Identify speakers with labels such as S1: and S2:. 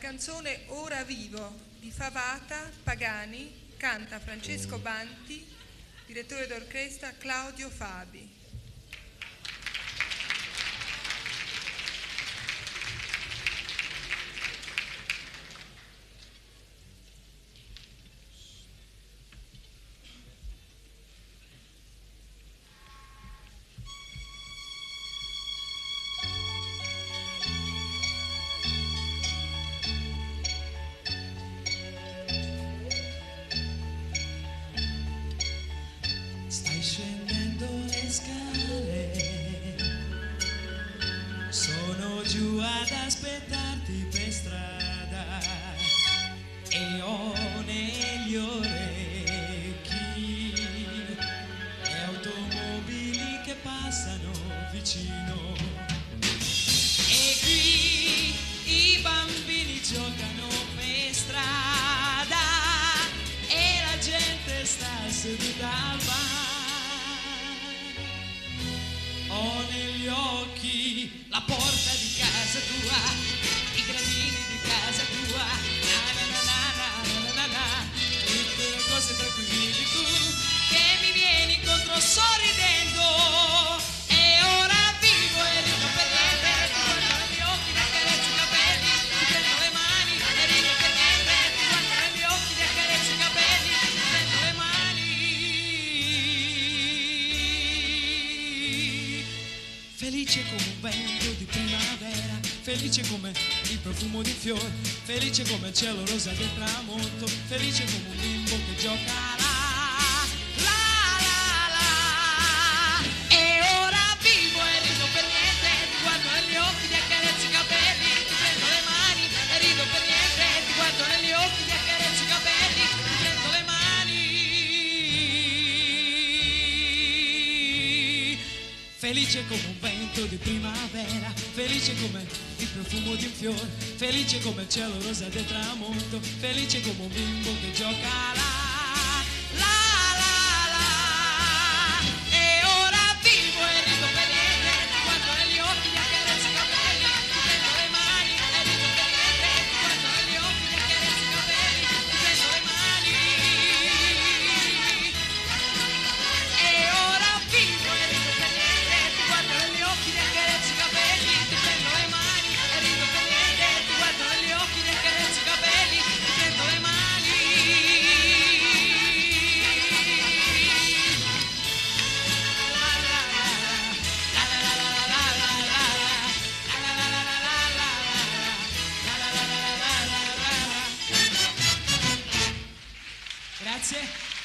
S1: canzone Ora vivo di Favata Pagani, canta Francesco Banti, direttore d'orchestra Claudio Fabi.
S2: Stai scendendo le scale, sono giù ad aspettarti per strada e ho negli orecchi le automobili che passano vicino e qui i bambini giocano per strada e la gente sta seduta al bar. Ho negli occhi la porta di casa tua, i gradini di casa tua, na na na na na na na, tutte le cose tranquilli tu che mi vieni incontro sorridendo. E ora vivo e rido per niente, ti guardo negli occhi, ti accarezzo i capelli, ti prendo le mani e rido per niente, ti guardo negli occhi, ti accarezzo i capelli, ti prendo le mani. Felice come un vento di primavera, felice come il profumo di un fiore, felice come il cielo rosa del tramonto, felice come un bimbo che gioca la. E ora vivo e rido per niente, ti guardo negli occhi, ti accarezzo i capelli, ti prendo le mani e rido per niente, ti guardo negli occhi, ti accarezzo i capelli, ti prendo le mani. Felice come un vento di primavera, felice come il profumo di un fiore, felice come il cielo rosa del tramonto, felice come un bimbo che gioca la. E ora vivo e rido per niente, ti guardo negli occhi, ti accarezzo i capelli, ti prendo le mani e rido per niente, ti guardo negli occhi, ti accarezzo i capelli, ti prendo le mani. E ora vivo e rido per niente, ti guardo negli occhi, ti accarezzo i capelli, ti prendo le mani e rido per niente, ti guardo negli occhi, ti accarezzo i capelli, ti prendo le mani. Grazie.